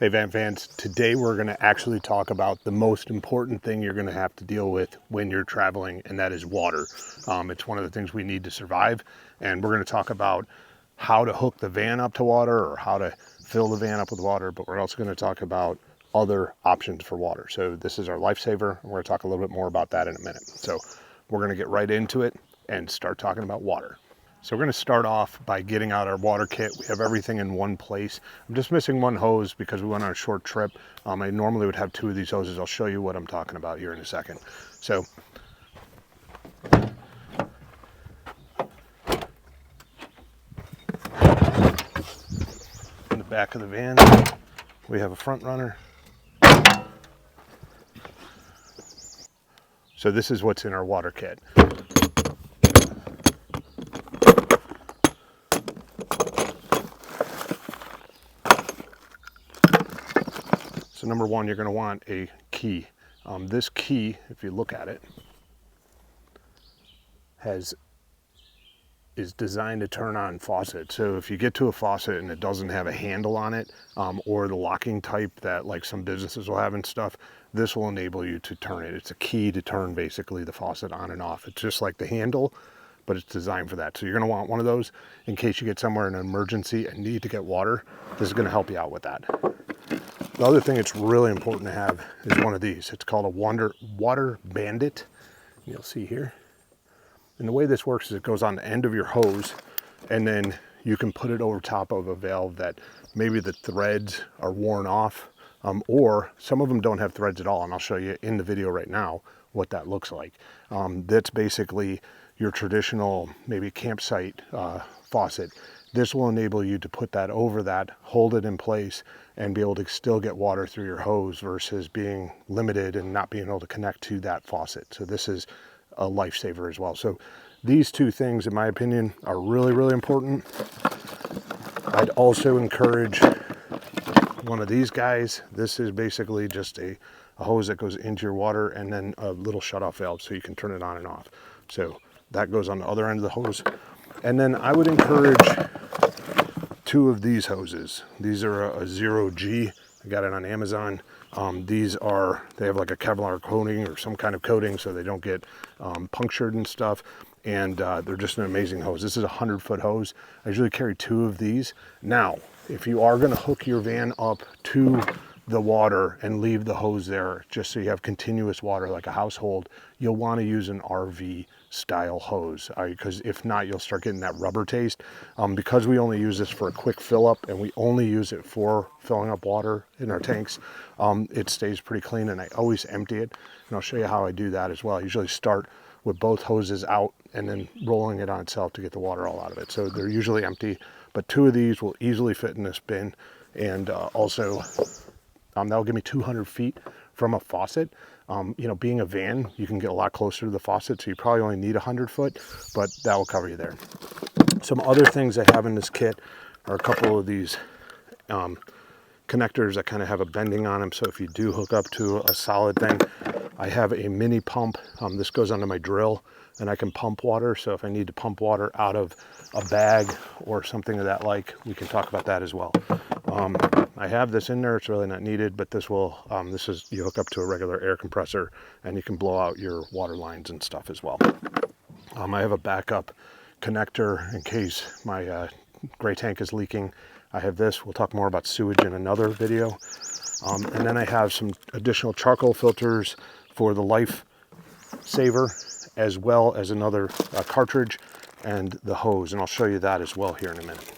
Hey Van Vans, today we're going to actually talk about the most important thing you're going to have to deal with when you're traveling, and that is water. It's one of the things we need to survive, and we're going to talk about how to hook the van up to water or how to fill the van up with water, but we're also going to talk about other options for water. So this is our lifesaver, and we're going to talk a little bit more about that in a minute. So we're going to get right into it and start talking about water. So we're going to start off by getting out our water kit. We have everything in one place. I'm just missing one hose because we went on a short trip. I normally would have two of these hoses. I'll show you what I'm talking about here in a second. So in the back of the van, we have a front runner. So this is what's in our water kit. So number one, you're going to want a key. This key, if you look at it, is designed to turn on faucet. So if you get to a faucet and it doesn't have a handle on it, or the locking type that like some businesses will have and stuff, this will enable you to turn it. It's a key to turn basically the faucet on and off. It's just like the handle, but it's designed for that. So you're going to want one of those in case you get somewhere in an emergency and need to get water. This is going to help you out with that. The other thing it's really important to have is one of these. It's called a water bandit. You'll see here. And the way this works is it goes on the end of your hose, and then you can put it over top of a valve that maybe the threads are worn off, or some of them don't have threads at all. And I'll show you in the video right now what that looks like. That's basically your traditional maybe campsite faucet. This will enable you to put that over that, hold it in place, and be able to still get water through your hose versus being limited and not being able to connect to that faucet. So this is a lifesaver as well. So these two things, in my opinion, are really, really important. I'd also encourage one of these guys. This is basically just a hose that goes into your water and then a little shutoff valve so you can turn it on and off. So that goes on the other end of the hose. And then I would encourage two of these hoses. These are a 0G. I got it on Amazon. They have like a Kevlar coating or some kind of coating so they don't get punctured and stuff. And they're just an amazing hose. This is a 100-foot hose. I usually carry two of these. Now, if you are going to hook your van up to the water and leave the hose there just so you have continuous water like a household, you'll want to use an RV style hose, because if not, you'll start getting that rubber taste. Because we only use this for a quick fill up and we only use it for filling up water in our tanks, it stays pretty clean, and I always empty it, and I'll show you how I do that as well. I usually start with both hoses out and then rolling it on itself to get the water all out of it. So they're usually empty, but two of these will easily fit in this bin, and also that'll give me 200 feet from a faucet. Being a van, you can get a lot closer to the faucet, so you probably only need 100 foot, but that will cover you there. Some other things I have in this kit are a couple of these connectors that kind of have a bending on them, so if you do hook up to a solid thing, I have a mini pump. This goes onto my drill, and I can pump water, so if I need to pump water out of a bag or something of that like, we can talk about that as well. I have this in there. It's really not needed, but you hook up to a regular air compressor and you can blow out your water lines and stuff as well. I have a backup connector in case my gray tank is leaking. I have this. We'll talk more about sewage in another video. And then I have some additional charcoal filters for the lifesaver, as well as another cartridge and the hose, and I'll show you that as well here in a minute.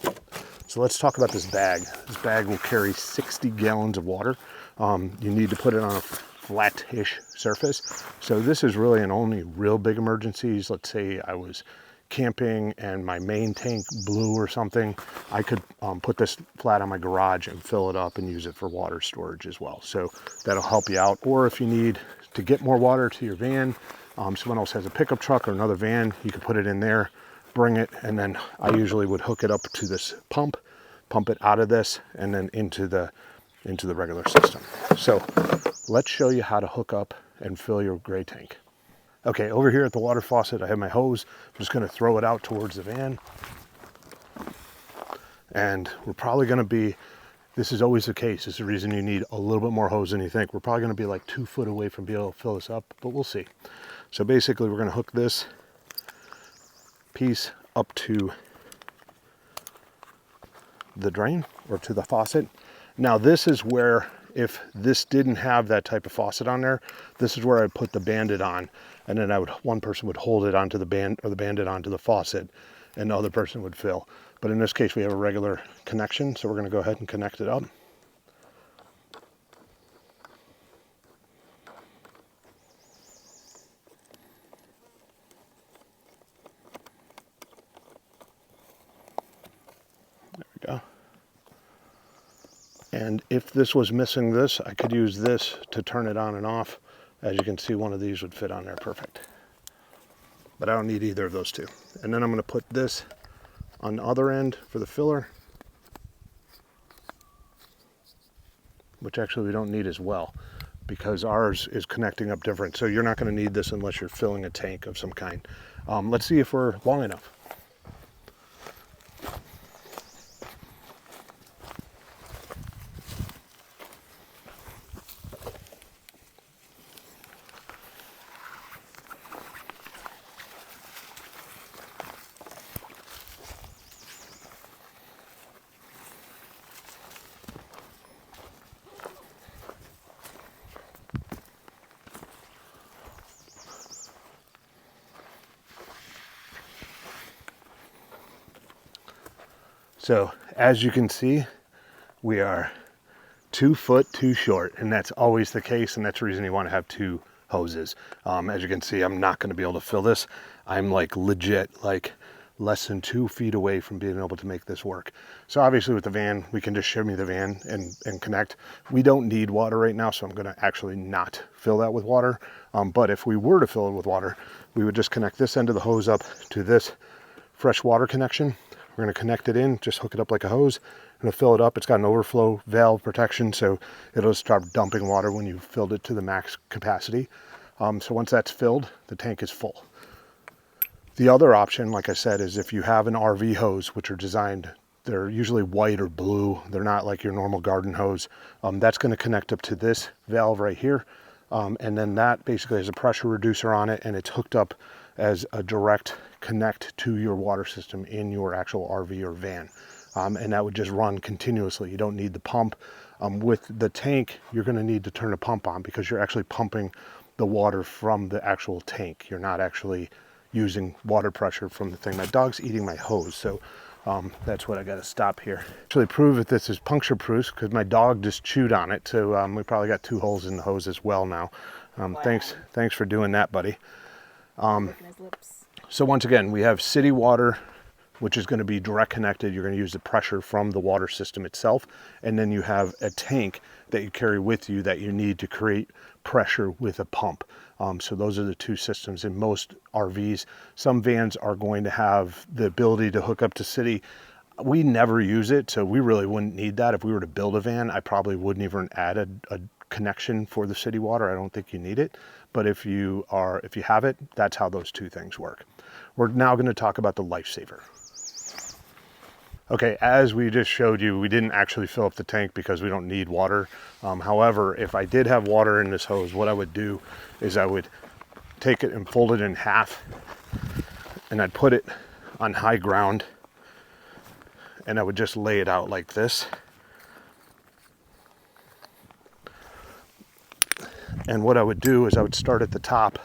So let's talk about this bag. This bag will carry 60 gallons of water. You need to put it on a flat-ish surface. So this is really in only real big emergencies. Let's say I was camping and my main tank blew or something. I could put this flat on my garage and fill it up and use it for water storage as well. So that'll help you out. Or if you need to get more water to your van, someone else has a pickup truck or another van, you can put it in there, bring it, and then I usually would hook it up to this pump it out of this, and then into the regular system. So let's show you how to hook up and fill your gray tank. Okay, over here at the water faucet, I have my hose. I'm just going to throw it out towards the van, and we're probably going to be This is always the case. This is the reason you need a little bit more hose than you think. We're probably going to be like 2 foot away from being able to fill this up, but we'll see. So basically we're going to hook this piece up to the drain or to the faucet. Now this is where, if this didn't have that type of faucet on there, this is where I put the bandit on, and then one person would hold it onto the bandit onto the faucet, and the other person would fill. But in this case we have a regular connection, so we're going to go ahead and connect it up. There we go. And if this was missing this, I could use this to turn it on and off. As you can see, one of these would fit on there perfect. But I don't need either of those two. And then I'm going to put this on the other end for the filler, which actually we don't need as well because ours is connecting up different. So you're not going to need this unless you're filling a tank of some kind. Let's see if we're long enough. So as you can see, we are 2 foot too short, and that's always the case, and that's the reason you want to have 2 hoses. As you can see, I'm not going to be able to fill this. I'm like legit like less than 2 feet away from being able to make this work. So obviously with the van, we can just shimmy the van and connect. We don't need water right now, so I'm going to actually not fill that with water. But if we were to fill it with water, we would just connect this end of the hose up to this fresh water connection. We're going to connect it in, just hook it up like a hose. I'm going to fill it up. It's got an overflow valve protection, so it'll start dumping water when you've filled it to the max capacity. So once that's filled, the tank is full. The other option, like I said, is if you have an RV hose, which are designed, they're usually white or blue. They're not like your normal garden hose. That's going to connect up to this valve right here. And then that basically has a pressure reducer on it, and it's hooked up as a direct connect to your water system in your actual RV or van. And that would just run continuously. You don't need the pump. With the tank, you're going to need to turn a pump on because you're actually pumping the water from the actual tank. You're not actually using water pressure from the thing. My dog's eating my hose, so that's what I got to stop here. Actually prove that this is puncture proof because my dog just chewed on it, so we probably got 2 holes in the hose as well now. Wow. Thanks for doing that, buddy. So once again, we have city water, which is going to be direct connected. You're going to use the pressure from the water system itself. And then you have a tank that you carry with you that you need to create pressure with a pump. So those are the 2 systems in most RVs. Some vans are going to have the ability to hook up to city. We never use it, so we really wouldn't need that. If we were to build a van, I probably wouldn't even add a connection for the city water. I don't think you need it. But if you have it, that's how those 2 things work. We're now going to talk about the lifesaver. Okay, as we just showed you, we didn't actually fill up the tank because we don't need water. However, if I did have water in this hose, what I would do is I would take it and fold it in half, and I'd put it on high ground, and I would just lay it out like this. And what I would do is I would start at the top,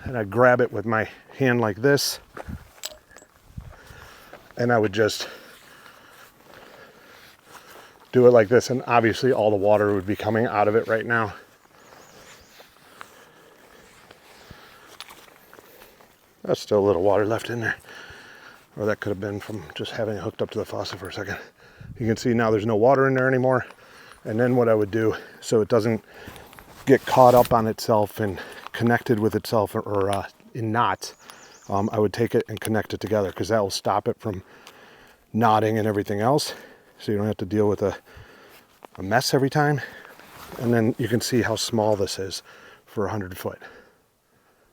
and I'd grab it with my hand like this, and I would just do it like this, and obviously all the water would be coming out of it right now. There's still a little water left in there, or that could have been from just having it hooked up to the faucet for a second. You can see now there's no water in there anymore. And then what I would do, so it doesn't get caught up on itself and connected with itself or in knots, I would take it and connect it together because that will stop it from knotting and everything else. So you don't have to deal with a mess every time. And then you can see how small this is for 100 foot.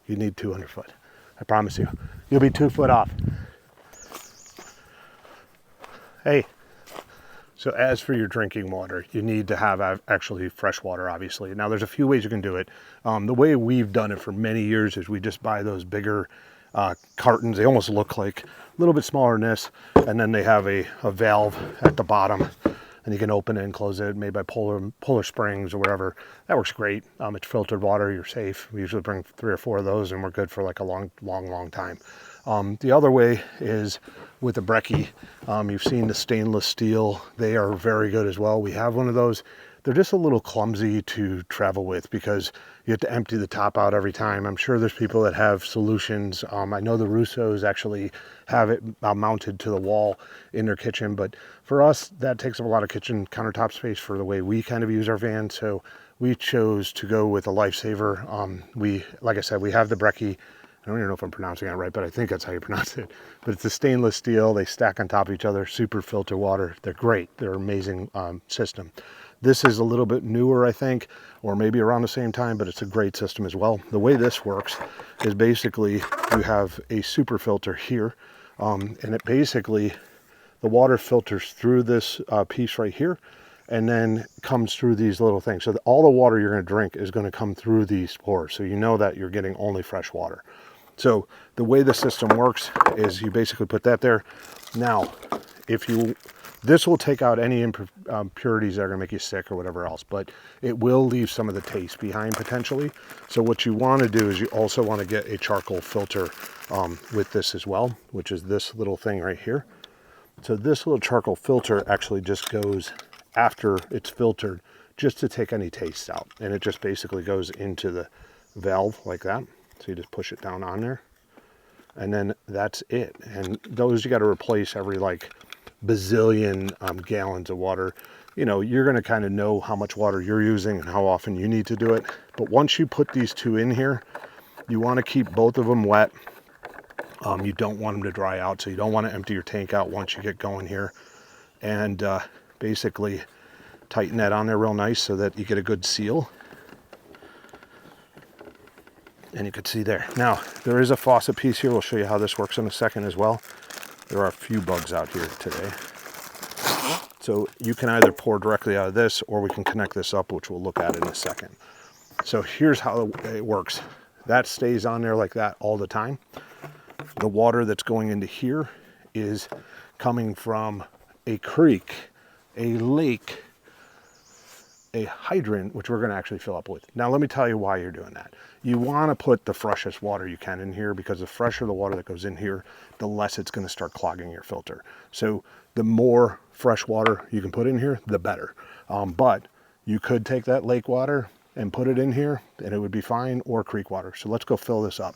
You need 200 foot. I promise you. You'll be 2 foot off. Hey, so as for your drinking water, you need to have actually fresh water, obviously. Now, there's a few ways you can do it. The way we've done it for many years is we just buy those bigger cartons. They almost look like a little bit smaller than this, and then they have a valve at the bottom, and you can open it and close it, made by Polar Springs or whatever. That works great. It's filtered water. You're safe. We usually bring 3 or 4 of those, and we're good for like a long time. The other way is with the brekkie. You've seen the stainless steel. They are very good as well. We have one of those. They're just a little clumsy to travel with because you have to empty the top out every time. I'm sure there's people that have solutions. I know the Russos actually have it mounted to the wall in their kitchen, but for us, that takes up a lot of kitchen countertop space for the way we kind of use our van. So we chose to go with a Lifesaver. Like I said, we have the brekkie. I don't even know if I'm pronouncing it right, but I think that's how you pronounce it. But it's a stainless steel. They stack on top of each other, super filter water. They're great. They're an amazing system. This is a little bit newer, I think, or maybe around the same time, but it's a great system as well. The way this works is basically you have a super filter here, and it basically, the water filters through this piece right here, and then comes through these little things. So all the water you're going to drink is going to come through these pores. So you know that you're getting only fresh water. So the way the system works is you basically put that there. Now, this will take out any impurities that are going to make you sick or whatever else, but it will leave some of the taste behind potentially. So what you want to do is you also want to get a charcoal filter with this as well, which is this little thing right here. So this little charcoal filter actually just goes after it's filtered just to take any taste out. And it just basically goes into the valve like that. So you just push it down on there, and then that's it. And those you got to replace every like bazillion gallons of water. You know, you're going to kind of know how much water you're using and how often you need to do it. But once you put these two in here, you want to keep both of them wet. You don't want them to dry out, so you don't want to empty your tank out once you get going here. And basically tighten that on there real nice so that you get a good seal. And you can see there. Now, there is a faucet piece here. We'll show you how this works in a second as well. There are a few bugs out here today. So you can either pour directly out of this, or we can connect this up, which we'll look at in a second. So here's how it works. That stays on there like that all the time. The water that's going into here is coming from a creek, a lake, a hydrant, which we're going to actually fill up with. Now, let me tell you why you're doing that. You want to put the freshest water you can in here, because the fresher the water that goes in here, the less it's going to start clogging your filter. So the more fresh water you can put in here, the better. But you could take that lake water and put it in here and it would be fine, or creek water. So let's go fill this up.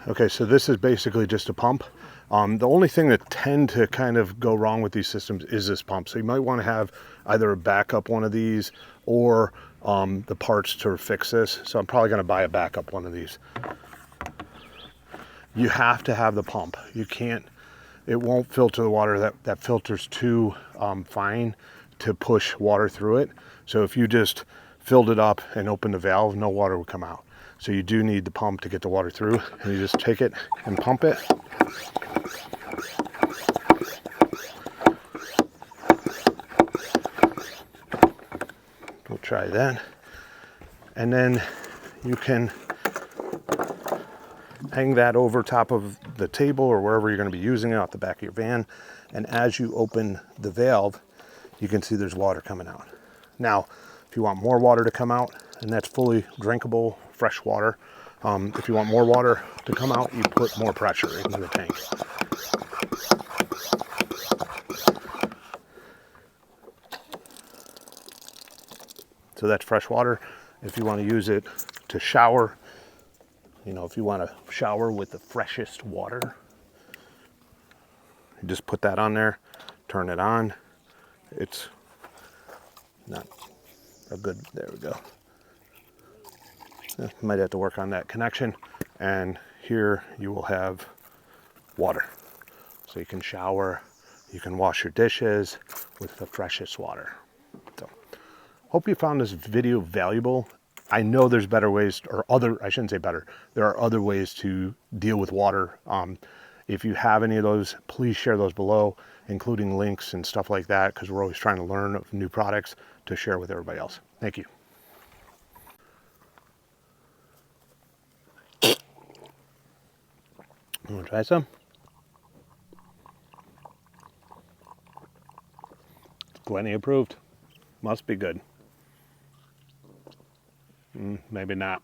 Okay, so this is basically just a pump. The only thing that tend to kind of go wrong with these systems is this pump. So you might want to have either a backup one of these or the parts to fix this. So I'm probably going to buy a backup one of these. You have to have the pump. You can't, it won't filter the water. That filter's too fine to push water through it. So if you just filled it up and opened the valve, no water would come out. So you do need the pump to get the water through, and you just take it and pump it. We'll try that. And then you can hang that over top of the table or wherever you're going to be using it, off the back of your van. And as you open the valve, you can see there's water coming out. Now, if you want more water to come out, and that's fully drinkable, fresh water. If you want more water to come out, you put more pressure into the tank. So that's fresh water. If you want to use it to shower, you know, if you want to shower with the freshest water, you just put that on there, turn it on. It's not a good, there we go. Might have to work on that connection. And here you will have water. So you can shower, you can wash your dishes with the freshest water. So, hope you found this video valuable. I know there's better ways, or other, I shouldn't say better, there are other ways to deal with water. If you have any of those, please share those below, including links and stuff like that, because we're always trying to learn of new products to share with everybody else. Thank you. You want to try some? Gwenny approved. Must be good. Maybe not.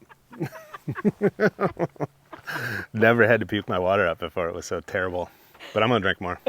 Never had to puke my water up before. It was so terrible. But I'm gonna drink more.